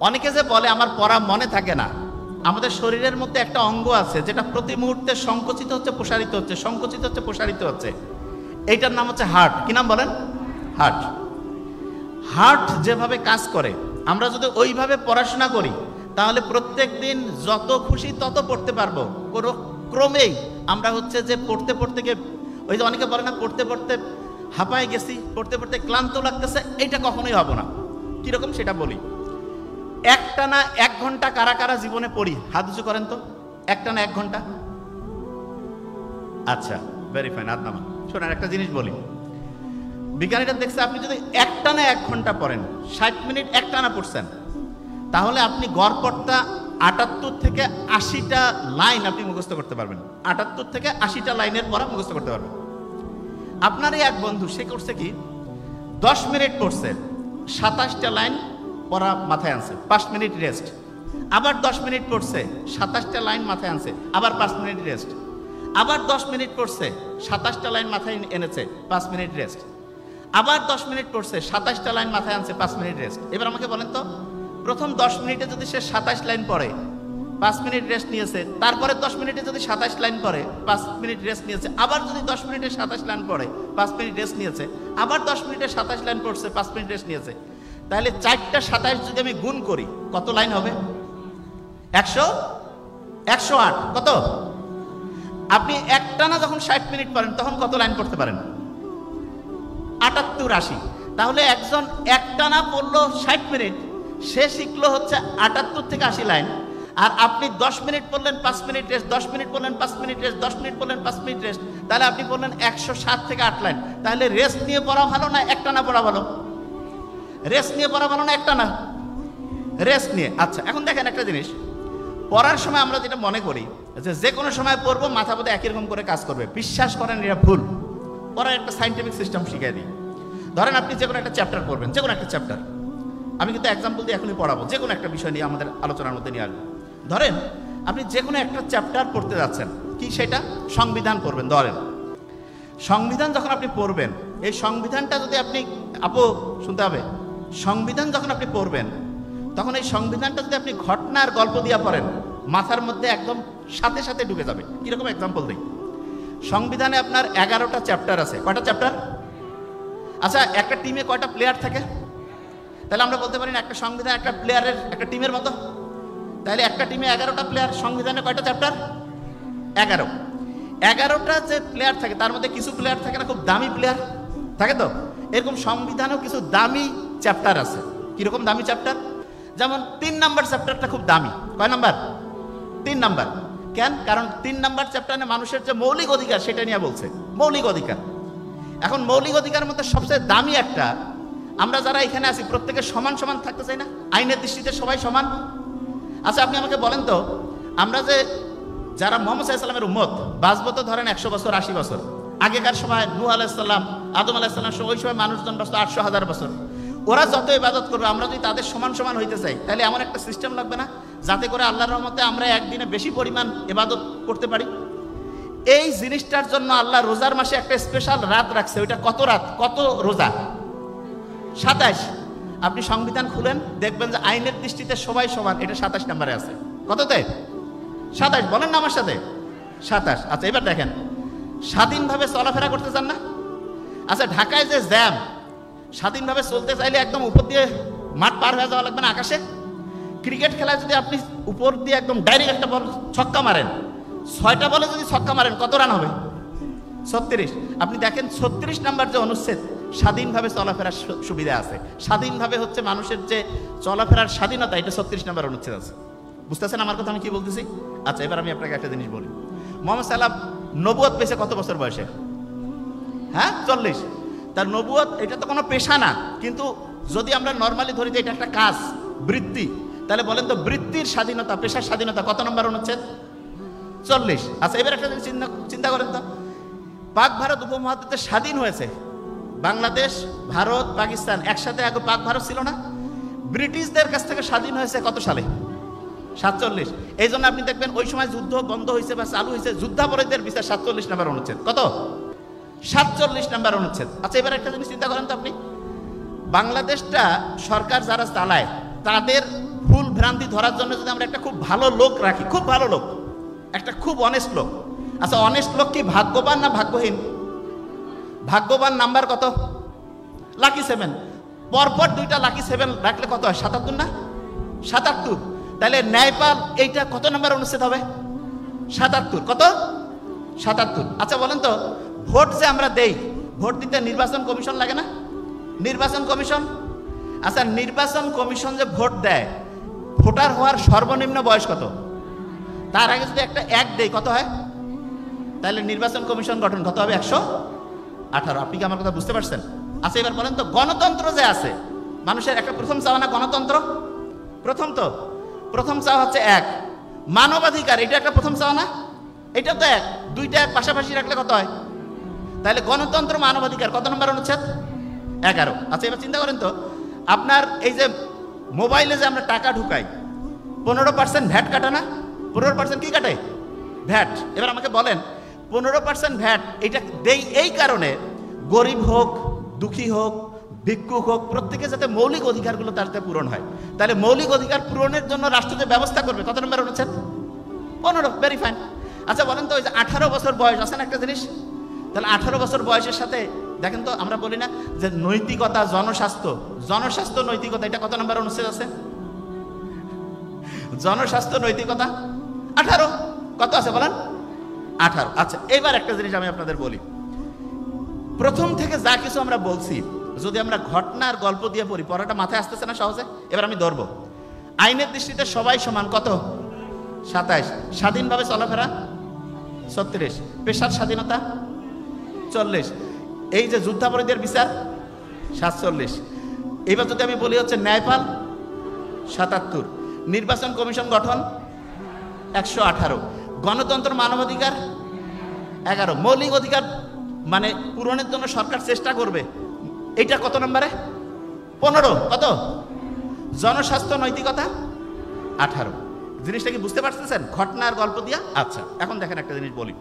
অনেকে যে বলে আমার পড়া মনে থাকে না, আমাদের শরীরের মধ্যে একটা অঙ্গ আছে যেটা প্রতি মুহূর্তে সংকুচিত হচ্ছে প্রসারিত হচ্ছে, সংকুচিত হচ্ছে প্রসারিত হচ্ছে। এইটার নাম হচ্ছে হার্ট। কি নাম বলেন? হার্ট। হার্ট যেভাবে কাজ করে আমরা যদি ওইভাবে পড়াশোনা করি তাহলে প্রত্যেক দিন যত খুশি তত পড়তে পারবো। কোনো ক্রমেই আমরা হচ্ছে যে পড়তে পড়তে গিয়ে, ওই যে অনেকে বলে না পড়তে পড়তে হাঁপায় গেছি, পড়তে পড়তে ক্লান্ত লাগতেছে, এইটা কখনোই হবে না। কিরকম সেটা বলি। একটানা 1 ঘন্টা কারা কারা জীবনে পড়ি? হাত উঁচু করেন তো। একটানা 1 ঘন্টা? আচ্ছা, ভেরি ফাইন, হাত নামান। শোনেন, একটা জিনিস বলি, বিজ্ঞানীরা দেখছে আপনি যদি একটানা 1 ঘন্টা পড়েন, 60 মিনিট একটানা পড়ছেন, তাহলে আপনি গড়পড়তা 78 থেকে 80টা লাইন আপনি মুখস্থ করতে পারবেন। 78 থেকে 80টা লাইনের পড়া মুখস্থ করতে পারবেন। আপনারই এক বন্ধু, সে করছে কি, 10 মিনিট পড়ছে, 27টা লাইন পড়া মাথায় আনছে, 5 মিনিট রেস্ট। আবার 10 মিনিট পড়ছে, 27টা লাইন মাথায় আনছে, আবার 5 মিনিট রেস্ট। আবার 10 মিনিট পড়ছে, 27টা লাইন মাথায় এনেছে, 5 মিনিট রেস্ট। আবার 10 মিনিট পড়ছে, 27টা লাইন মাথায় আনছে, 5 মিনিট রেস্ট। এবার আমাকে বলেন তো, প্রথম 10 মিনিটে যদি সে 27 লাইন পড়ে, 5 মিনিট রেস্ট নিয়েছে, তারপরে 10 মিনিটে যদি 27 লাইন পড়ে, 5 মিনিট রেস্ট নিয়েছে, আবার যদি 10 মিনিটে 27 লাইন পড়ে, 5 মিনিট রেস্ট নিয়েছে, আবার 10 মিনিটে 27 লাইন পড়ছে, 5 মিনিট রেস্ট নিয়েছে, তাহলে 4টা 27 যদি আমি গুণ করি কত লাইন হবে? 108। কত? আপনি একটানা যখন 60 মিনিট পড়েন তখন কত লাইন পড়তে পারেন? 78, 80। তাহলে একজন একটানা পড়লো 60 মিনিট, সে শিখলো হচ্ছে 78 থেকে 80 লাইন। আর আপনি 10 মিনিট পড়লেন, 5 মিনিট রেস্ট, 10 মিনিট পড়লেন, 5 মিনিট রেস্ট, 10 মিনিট পড়লেন, 5 মিনিট রেস্ট, তাহলে আপনি পড়লেন 107 থেকে 8 লাইন। তাহলে রেস্ট নিয়ে পড়া ভালো না একটানা পড়া ভালো? রেস্ট নিয়ে পড়া ভালো না একটানা? রেস্ট নিয়ে। আচ্ছা, এখন দেখেন একটা জিনিস, পড়ার সময় আমরা যেটা মনে করি যে কোনো সময় পড়বো, মাথা বোধ একই রকম করে কাজ করবে। বিশ্বাস করেন, এটা ভুল। পড়ার একটা সাইন্টিফিক সিস্টেম শিখিয়ে দিই। ধরেন আপনি যে কোনো একটা চ্যাপ্টার পড়বেন, যে কোনো একটা চ্যাপ্টার, আমি কিন্তু এক্সাম্পল দিয়ে এখনই পড়াবো, যে কোনো একটা বিষয় নিয়ে আমাদের আলোচনার মধ্যে নিয়ে আসবো। ধরেন আপনি যে কোনো একটা চ্যাপ্টার পড়তে যাচ্ছেন, কি সেটা? সংবিধান পড়বেন। ধরেন সংবিধান যখন আপনি পড়বেন, এই সংবিধানটা যদি আপনি, আপু শুনতে হবে, সংবিধান যখন আপনি পড়বেন তখন এই সংবিধানটা যদি আপনি ঘটনার গল্প দিয়ে পড়েন, মাথার মধ্যে একদম সাথে সাথে ঢুকে যাবে। কিরকম এক্সাম্পল দিই, সংবিধানে আপনার 11টা চ্যাপ্টার আছে। কয়টা চ্যাপ্টার? আচ্ছা, একটা টিমে কয়টা প্লেয়ার থাকে? তাহলে আমরা বলতে পারি না একটা সংবিধান একটা প্লেয়ারের, একটা টিমের মতো। তাহলে একটা টিমে 11টা প্লেয়ার, সংবিধানে কয়টা চ্যাপ্টার? 11। 11টা যে প্লেয়ার থাকে তার মধ্যে কিছু প্লেয়ার থাকে না খুব দামি প্লেয়ার থাকে, তো এরকম সংবিধানেও কিছু দামি চ্যাপ্টার আছে। কিরকম দামি চ্যাপ্টার? যেমন 3 নাম্বার চ্যাপ্টারটা খুব দামি। কয় নাম্বার? 3 নাম্বার। কেন? কারণ 3 নাম্বার চ্যাপ্টারে মানুষের যে মৌলিক অধিকার সেটা নিয়ে বলছে, মৌলিক অধিকার। এখন মৌলিক অধিকারের মধ্যে সবচেয়ে দামি একটা, আমরা যারা এখানে আছি প্রত্যেকে সমান সমান থাকতে চাই না? আইনের দৃষ্টিতে সবাই সমান। আচ্ছা, আপনি আমাকে বলেন তো, আমরা যে যারা মুহাম্মদ সাল্লাল্লাহু আলাইহি ওয়াসাল্লামের উম্মত, বাঁচবো তো ধরেন 100 বছর, 80 বছর। আগেকার সময় নূহ আলাইহিস সালাম, আদম আলাইহিস সালাম, ওই সময় মানুষজন বাঁচত 800,000 বছর। ওরা যত ইবাদত করবে, আমরা যদি তাদের সমান সমান হইতে চাই, তাহলে এমন একটা সিস্টেম লাগবে না যাতে করে আল্লাহর রহমতে আমরা একদিনে বেশি পরিমাণ ইবাদত করতে পারি? এই জিনিসটার জন্য আল্লাহ রোজার মাসে একটা স্পেশাল রাত রাখছে। ওইটা কত রাত, কত রোজা? 27। আপনি সংবিধান খুলেন, দেখবেন যে আইনের দৃষ্টিতে সবাই সমান, এটা 27 নম্বরে আছে। কততে? 27। বলেন না আমার সাথে, 27। আচ্ছা, এবার দেখেন, স্বাধীনভাবে চলাফেরা করতে চান না? আচ্ছা, ঢাকায় যে জ্যাম, স্বাধীনভাবে চলতে চাইলে একদম উপর দিয়ে মাঠ পার হয়ে যাওয়া লাগবে না আকাশে? ক্রিকেট খেলায় যদি আপনি উপর দিয়ে একদম ডাইরেক্ট একটা বল ছক্কা মারেন, 6টা বলে যদি ছক্কা মারেন, কত রান হবে? 36। আপনি দেখেন 36 নাম্বার যে অনুচ্ছেদ, স্বাধীনভাবে চলাফেরার সুবিধা আছে। স্বাধীনভাবে হচ্ছে মানুষের যে চলাফেরার স্বাধীনতা, এটা 36 নাম্বার অনুচ্ছেদ আছে। বুঝতেছেন আমার কথা আমি কি বলতেছি? আচ্ছা, এবার আমি আপনাকে একটা জিনিস বলি। মুহাম্মদ সাল্লাল্লাহু আলাইহি ওয়াসাল্লাম নবুয়ত পেয়েছে কত বছর বয়সে? হ্যাঁ, 40। তার নবুয়ত এটা তো কোনো পেশা না, কিন্তু যদি আমরা নর্মালি ধরি যে এটা একটা কাজ, বৃত্তি, তাহলে বলেন তো বৃত্তির স্বাধীনতা, পেশার স্বাধীনতা কত নম্বর অনুচ্ছেদ? 40। আচ্ছা, এবার একটা জিনিস চিন্তা করেন তো, পাক ভারত উপমহাদেশে স্বাধীন হয়েছে, বাংলাদেশ, ভারত, পাকিস্তান একসাথে, আগে পাক ভারত ছিল না? ব্রিটিশদের কাছ থেকে স্বাধীন হয়েছে কত সালে? 47। এই জন্য আপনি দেখবেন ওই সময় যুদ্ধ বন্ধ হয়েছে বা চালু হয়েছে, যুদ্ধাপরাধীদের বিচার 47 নম্বর অনুচ্ছেদ। কত? 47 নম্বর অনুচ্ছেদ। আচ্ছা, এবার একটা জিনিস চিন্তা করেন তো আপনি, বাংলাদেশটা সরকার যারা চালায় তাদের ভুল ভ্রান্তি ধরার জন্য যদি আমরা একটা খুব ভালো লোক রাখি, খুব ভালো লোক, একটা খুব অনেস্ট লোক, আচ্ছা অনেস্ট লোক কি ভাগ্যবান না ভাগ্যহীন? ভাগ্যবান নাম্বার কত? লাকি 7। পরপর 2টা লাকি 7 রাখলে কত হয়? 77 না? 77। তাহলে ন্যায়পাল এইটা কত নাম্বার অনুচ্ছেদ হবে? 77। কত? 77। আচ্ছা বলেন তো, ভোট যে আমরা দেই, ভোট দিতে নির্বাচন কমিশন লাগে না? নির্বাচন কমিশন, আচ্ছা নির্বাচন কমিশন যে ভোট দেয়, ভোটার হওয়ার সর্বনিম্ন বয়স কত? তার আগে যদি একটা এক দেয় কত হয়? তাহলে নির্বাচন কমিশন গঠন কত হবে? 118। আপনি কি আমার কথা বুঝতে পারছেন? আচ্ছা এবার বলেন তো, গণতন্ত্র যে আছে মানুষের, একটা প্রথম চাওয়া না গণতন্ত্র? প্রথম চাওয়া হচ্ছে 1। মানবাধিকার, এটা একটা প্রথম চাওয়া না? এটা তো 1। 2টা পাশাপাশি রাখলে কত হয়? তাহলে গণতন্ত্র মানবাধিকার কত নম্বর অনুচ্ছেদ? 11। আচ্ছা এবার চিন্তা করেন তো, আপনার এই যে মোবাইলে যে আমরা টাকা ঢুকাই, 15% ভ্যাট কাটে না? 15% কি কাটে? ভ্যাট। এবার আমাকে বলেন, 15% ভ্যাট এটা দেই এই কারণে, গরিব হোক, দুঃখী হোক, ভিক্ষুক হোক, প্রত্যেকে যাতে মৌলিক অধিকারগুলো তার সাথে পূরণ হয়। তাহলে মৌলিক অধিকার পূরণের জন্য রাষ্ট্র যে ব্যবস্থা করবে, কত নম্বর অনুচ্ছেদ? 15। Very fine. আচ্ছা বলেন তো, ওই যে 18 বছর বয়স আছে না একটা জিনিস, তাহলে 18 বছর বয়সের সাথে দেখেন তো, আমরা বলি না যে নৈতিকতা, জনস্বাস্থ্য নৈতিকতা, এটা কত নম্বর অনুচ্ছেদ আছে? জনস্বাস্থ্য নৈতিকতা 18। কত আছে বলেন? 18। আচ্ছা এবার একটা জিনিস আমি আপনাদের বলি, প্রথম থেকে যা কিছু আমরা বলছি যদি আমরা ঘটনার গল্প দিয়ে পড়ি, পড়াটা মাথায় আসতেছে না সহজে? এবার আমি ধরবো, আইনের দৃষ্টিতে সবাই সমান, কত? 27। স্বাধীনভাবে চলাফেরা 36। পেশার স্বাধীনতা 40। এই যে যুদ্ধাপরাধীদের বিচার 47। এবার যদি আমি বলি হচ্ছে ন্যায়পাল 77। নির্বাচন কমিশন গঠন 118। গণতন্ত্র মানবাধিকার 11। মৌলিক অধিকার মানে পূরণের জন্য সরকার চেষ্টা করবে, এটা কত নম্বরে? 15। কত? জনস্বাস্থ্য নৈতিকতা 18। জিনিসটা কি বুঝতে পারতেছেন ঘটনার গল্প দিয়া? আচ্ছা এখন দেখেন একটা জিনিস বলি,